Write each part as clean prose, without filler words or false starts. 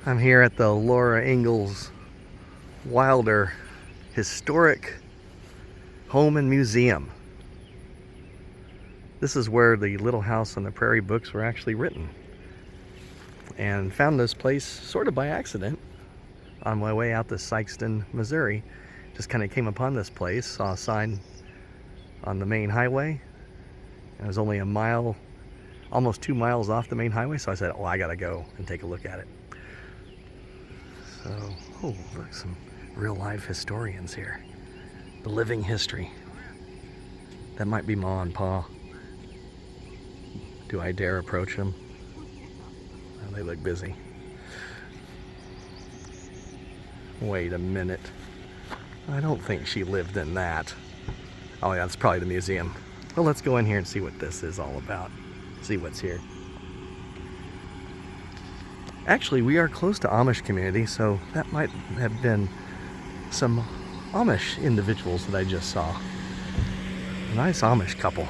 I'm here at the Laura Ingalls Wilder Historic Home and Museum. This is where the Little House on the Prairie books were actually written. And found this place sort of by accident on my way out to Sikeston, Missouri. Just kind of came upon this place, saw a sign on the main highway. And it was only a mile, almost 2 miles off the main highway, so I said, oh, I gotta go and take a look at it. So, oh, look, some real life historians here. The living history. That might be Ma and Pa. Do I dare approach them? Oh, they look busy. Wait a minute. I don't think she lived in that. Oh yeah, that's probably the museum. Well, let's go in here and see what this is all about. See what's here. Actually, we are close to Amish community, so that might have been some Amish individuals that I just saw. A nice Amish couple.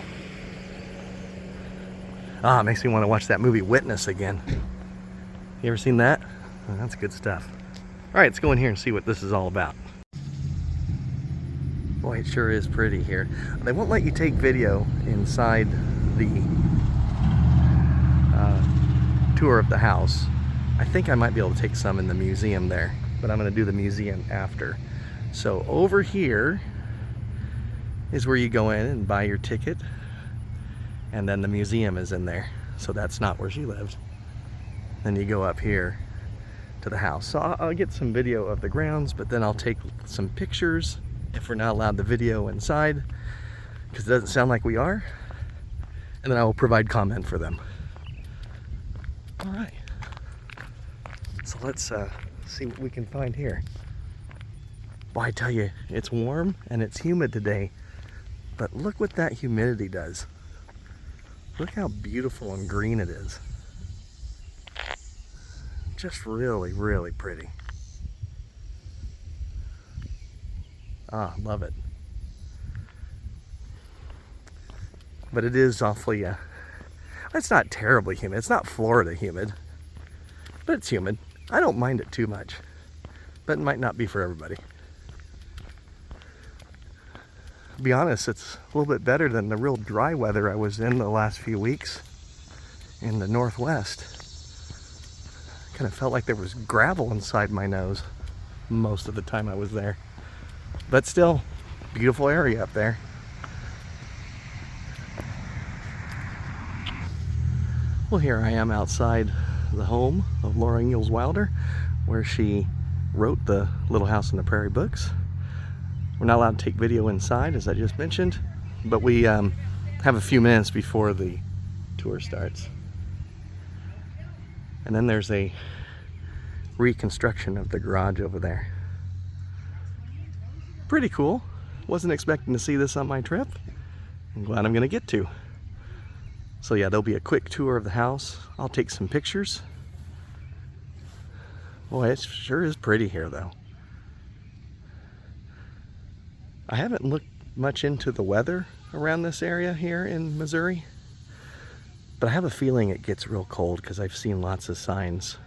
Ah, it makes me want to watch that movie Witness again. You ever seen that? Oh, that's good stuff. All right, let's go in here and see what this is all about. Boy, it sure is pretty here. They won't let you take video inside the tour of the house. I think I might be able to take some in the museum there, but I'm going to do the museum after. So over here is where you go in and buy your ticket, and then the museum is in there. So that's not where she lived. Then you go up here to the house. So I'll get some video of the grounds, but then I'll take some pictures if we're not allowed the video inside, because it doesn't sound like we are, and then I will provide comment for them. All right. So let's see what we can find here. Well, I tell you, it's warm and it's humid today, but look what that humidity does. Look how beautiful and green it is. Just really, really pretty. Ah, love it. But it is awfully, it's not terribly humid. It's not Florida humid, but it's humid. I don't mind it too much, but it might not be for everybody. To be honest, it's a little bit better than the real dry weather I was in the last few weeks in the Northwest. Kind of felt like there was gravel inside my nose most of the time I was there. But still, beautiful area up there. Well, here I am outside the home of Laura Ingalls Wilder, where she wrote the Little House on the Prairie books. We're not allowed to take video inside, as I just mentioned, but we have a few minutes before the tour starts. And then there's a reconstruction of the garage over there. Pretty cool. Wasn't expecting to see this on my trip. I'm glad I'm gonna get to. So yeah, there'll be a quick tour of the house. I'll take some pictures. Boy, it sure is pretty here though. I haven't looked much into the weather around this area here in Missouri, but I have a feeling it gets real cold because I've seen lots of signs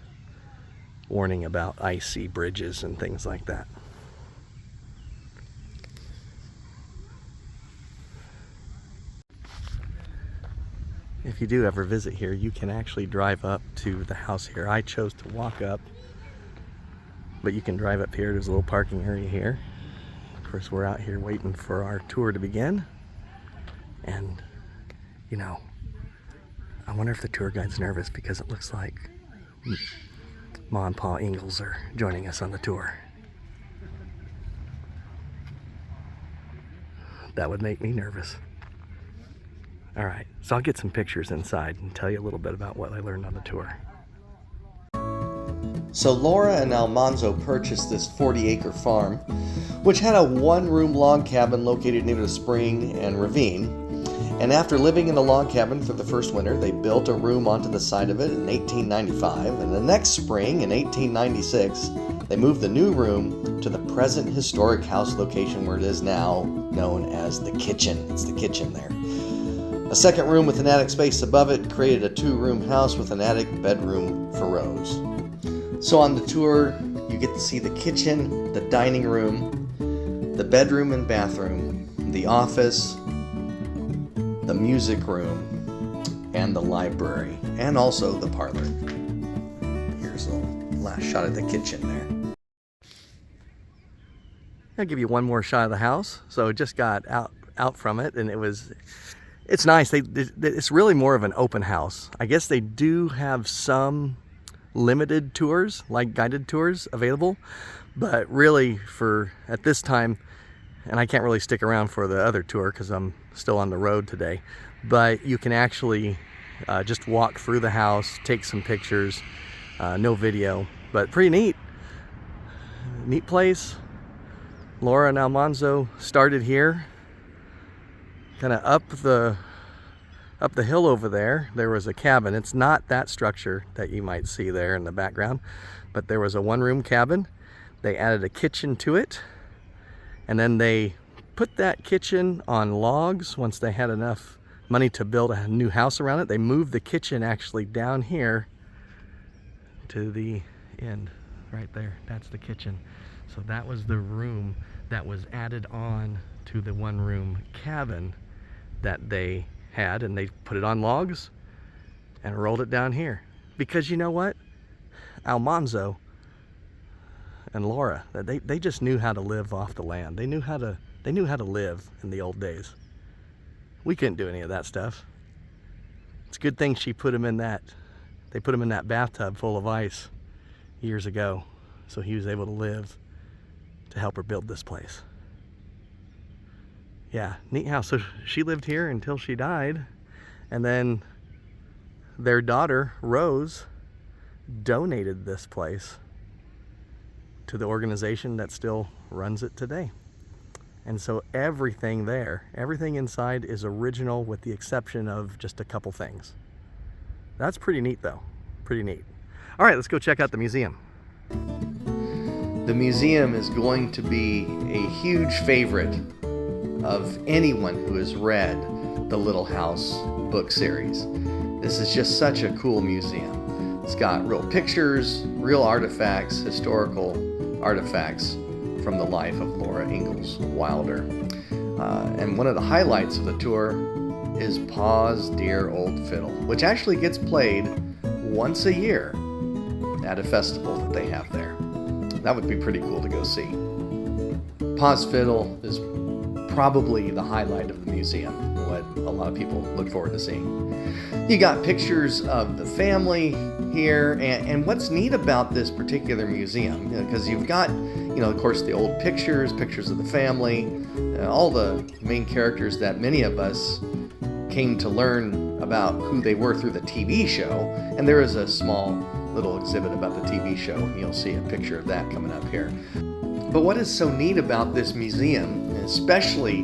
warning about icy bridges and things like that. If you do ever visit here, you can actually drive up to the house here. I chose to walk up, but you can drive up here. There's a little parking area here. Of course, we're out here waiting for our tour to begin. And, you know, I wonder if the tour guide's nervous because it looks like Ma and Pa Ingalls are joining us on the tour. That would make me nervous. All right, so I'll get some pictures inside and tell you a little bit about what I learned on the tour. So Laura and Almanzo purchased this 40-acre farm, which had a one-room log cabin located near the spring and ravine. And after living in the log cabin for the first winter, they built a room onto the side of it in 1895. And the next spring, in 1896, they moved the new room to the present historic house location where it is now known as the kitchen. It's the kitchen there. A second room with an attic space above it created a 2-room house with an attic bedroom for Rose. So on the tour, you get to see the kitchen, the dining room, the bedroom and bathroom, the office, the music room, and the library, and also the parlor. Here's a last shot of the kitchen there. I'll give you one more shot of the house. So it just got out from it, and it's nice. It's really more of an open house. I guess they do have some limited tours, like guided tours, available, but really at this time, and I can't really stick around for the other tour because I'm still on the road today, but you can actually just walk through the house, take some pictures, no video, but pretty neat place. Laura and Almanzo started here, kind of up the hill over there. There was a cabin. It's not that structure that you might see there in the background, but there was a 1-room cabin. They added a kitchen to it, and then they put that kitchen on logs. Once they had enough money to build a new house around it, they moved the kitchen actually down here to the end right there. That's the kitchen. So that was the room that was added on to the 1-room cabin that they had, and they put it on logs and rolled it down here. Because you know what? Almanzo and Laura, they just knew how to live off the land. They knew how to live in the old days. We couldn't do any of that stuff. It's a good thing they put him in that bathtub full of ice years ago, so he was able to live to help her build this place. Yeah, neat house. So she lived here until she died, and then their daughter, Rose, donated this place to the organization that still runs it today. And so everything inside is original with the exception of just a couple things. That's pretty neat though, pretty neat. All right, let's go check out the museum. The museum is going to be a huge favorite of anyone who has read the Little House book series. This is just such a cool museum. It's got real pictures, real artifacts, historical artifacts from the life of Laura Ingalls Wilder. And one of the highlights of the tour is Pa's Dear Old Fiddle, which actually gets played once a year at a festival that they have there. That would be pretty cool to go see. Pa's Fiddle is probably the highlight of the museum, what a lot of people look forward to seeing. You got pictures of the family here, and what's neat about this particular museum, because you've got, of course, the old pictures of the family, all the main characters that many of us came to learn about who they were through the TV show, and there is a small little exhibit about the TV show, and you'll see a picture of that coming up here. But what is so neat about this museum, especially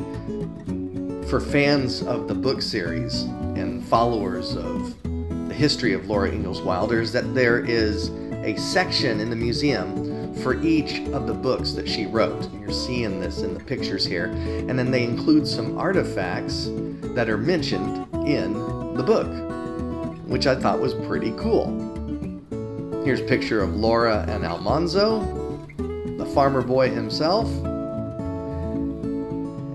for fans of the book series and followers of the history of Laura Ingalls Wilder, is that there is a section in the museum for each of the books that she wrote. You're seeing this in the pictures here. And then they include some artifacts that are mentioned in the book, which I thought was pretty cool. Here's a picture of Laura and Almanzo, the farmer boy himself.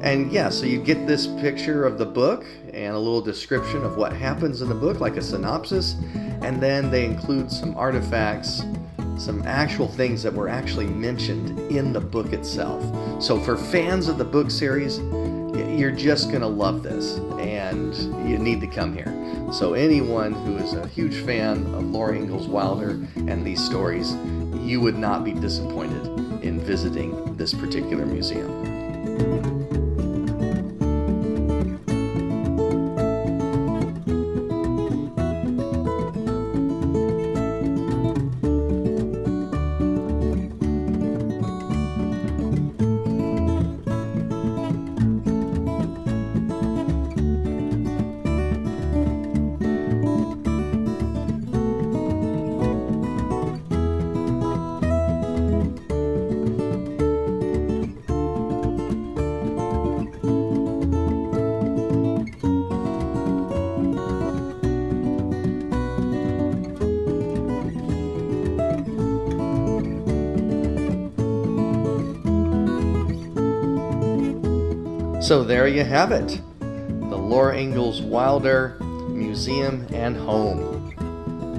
And yeah, so you get this picture of the book and a little description of what happens in the book, like a synopsis, and then they include some artifacts, some actual things that were actually mentioned in the book itself. So for fans of the book series, you're just gonna love this, and you need to come here. So anyone who is a huge fan of Laura Ingalls Wilder and these stories, you would not be disappointed in visiting this particular museum. So there you have it, the Laura Ingalls Wilder Museum and Home,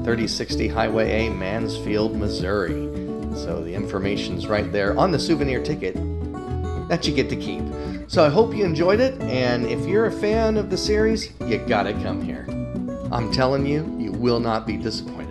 3060 Highway A, Mansfield, Missouri. So the information's right there on the souvenir ticket that you get to keep. So I hope you enjoyed it, and if you're a fan of the series, you gotta come here. I'm telling you, you will not be disappointed.